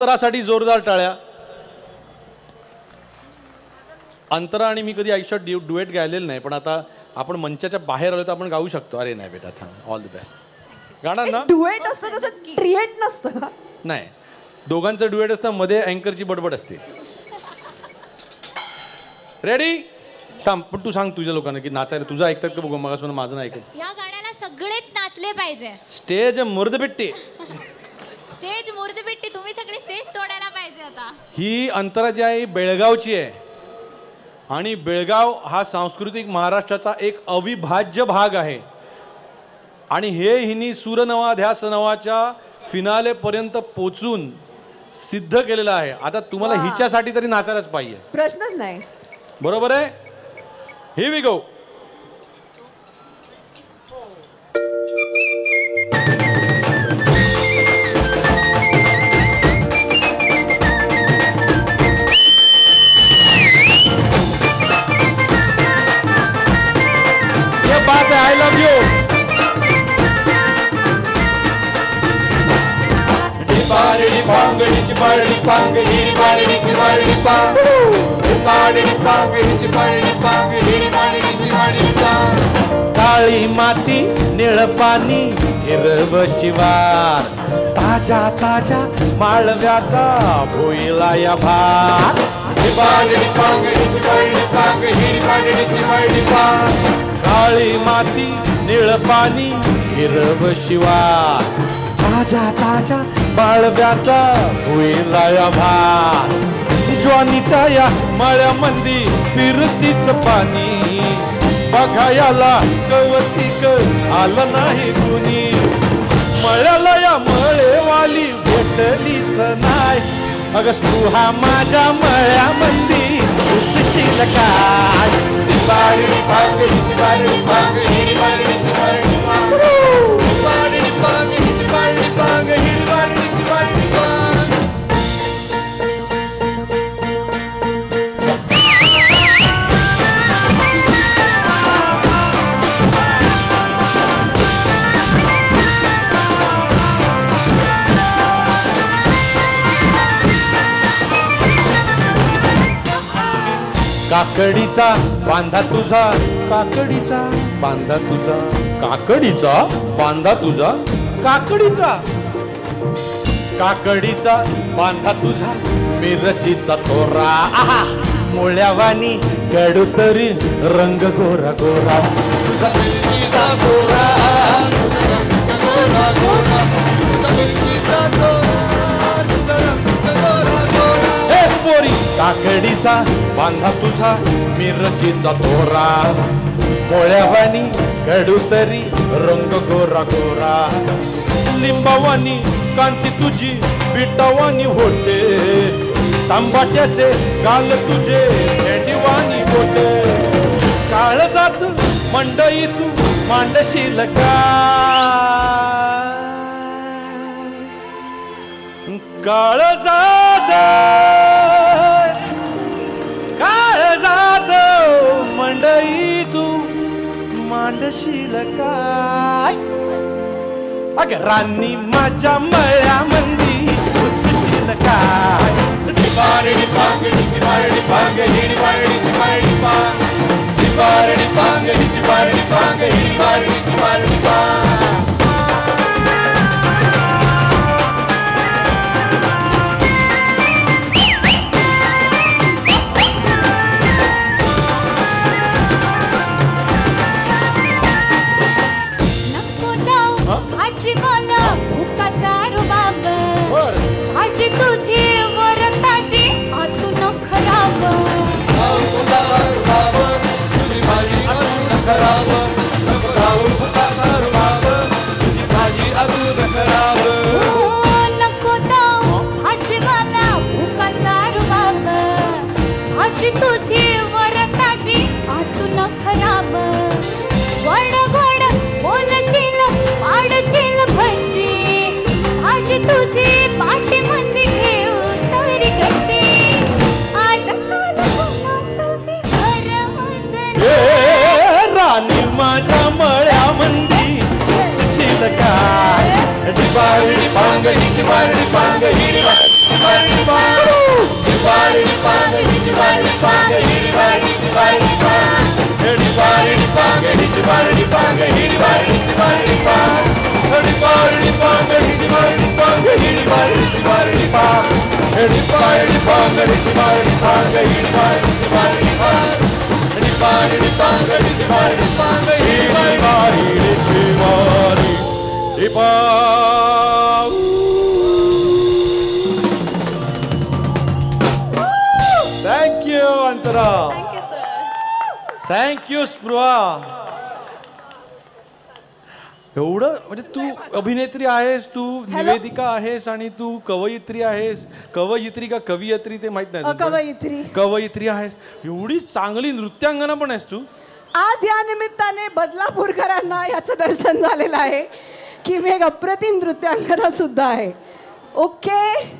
अंतरासाठी जोरदार टाळ्या. अंतरा आणि मी कधी आयुष्यात डुएट गायलेलं नाही, पण आता आपण मंचाच्या बाहेर आलो तर आपण गाऊ शकतो. अरे नाही बेटा, थांब. All the best. गाणार ना? डुएट असतं तसं ट्रिएट नसतं का? नाही, दोघांचं डुएट असतं, मध्ये अँकरची बडबड असते. रेडी? थांब, पण तू सांग तुझ्या लोकांना की नाचायला तुझं ऐकतात का बघू. मग माझं नाही ऐकत. या गाण्याला सगळेच नाचले पाहिजे. स्टेज मुर्दबिट्टी. स्टेज मुर्दबिट्टी. तुम्ही सगळे स्टेज तोडायला पाहिजे आता. ही अंतरा जी आहे बेळगावची आहे आणि बेळगाव हा सांस्कृतिक महाराष्ट्राचा एक अविभाज्य भाग आहे आणि हे हिनी सूरनवा ध्यास नवाच्या फिनाले पर्यंत पोचून सिद्ध केलेलं आहे. आता तुम्हाला हिच्यासाठी तरी नाचायलाच पाहिजे. प्रश्नच नाही. बरोबर आहे? Here we go. बात है, आई लव यू. डिपाडी पांगडीची पारडी पांग हिडी पाडीची पारडी पांग. डिपाडी पांगडीची पारडी पांग हिडी पाडीची पारडी पांग. काळी माती निळ पाणी हिरव शिवार, ताजा ताजा माळव्याचा भोईला या भार. डिपाडी पांगडीची पारडी पांग हिडी पाडीची पारडी पांग. काळी माती निळ पाणी हिरव शिवार, ताजा ताजा बाळव्याचा भुईला भार. ज्वानीच्या या मळ्यामंदी फिरतीच पाणी, बघायला कवतिक आलं नाही कुणी. मळ्याला या मळेवाली भेटलीच नाही. अगं तू हा माझ्या मळ्यामंदी उसशील काय. डिपाडी पांगडीची पारडी पांग हिडी पाडीची पारडी पांग. डिपाडी पांगडीची पारडी पांग हिडी पाडीची पारडी पांग. काकडीचा बांधा तुझा, काकडीचा बांधा तुझा, काकडीचा बांधा तुझा, काकडीचा काकडीचा बांधा तुझा, मिरचीचा थोरा. आहा, मुळ्यावानी कडू तरी रंग गोरा गोरा. तुझा मिरचीचा गोरा, गोरा गोरा, तुझा मिरचीचा गोरा, तुझा रंग गोरा गोरा. हे पोरी, काकडीचा बांधा तुझा, मिरचीचा थोरा, मोळ्यावानी कडू तरी रंग गोरा गोरा. लिंबावानी कांती तुझी, बिटावानी होते, तांबाट्याचे गाल तुझे मेंढीवानी होते. काळ जात मंडई तू मांडशील का, काळ जात मंडई तू मांडशील काय. अगं राणी माझ्या मळ्यामंदी उसशील काय. डिपाडी पांगडीची पारडी पांग हिडी पाडीची पारडी पांग. डिपाडी पांगडीची पारडी पांग हिडी पाडीची पारडी पांग. तुझी वरताची आतून खराब. तुझी भाजी आतून खराब, तुझी भाजी आतून खराब. नको दाऊ भाजीवाला भुकाचा रुबाब, भाजी तुझी वरताची आतून खराब. गोड गोड बोलशील पाडशील भशी, भाजी तुझी पाठी मंदी घेऊ तरी कशी. आज राणी माझ्या मळ्यामंदी उसशील काय. डिपाडी पांगडीची पारडी पांग हिडी थँक्यू अंतरा. थँक्यू स्पृहा. एवढं म्हणजे तू अभिनेत्री आहेस, तू निवेदिका आहेस आणि तू कवयित्री आहेस. कवयित्री का कवियत्री ते माहित नाही तुला? कवयित्री. कवयित्री आहेस. एवढी चांगली नृत्यांगना पण आहेस तू. आज या निमित्ताने बदलापूरकरांना याचं दर्शन झालेलं आहे की मी एक अप्रतिम नृत्यांगना सुद्धा आहे. ओके.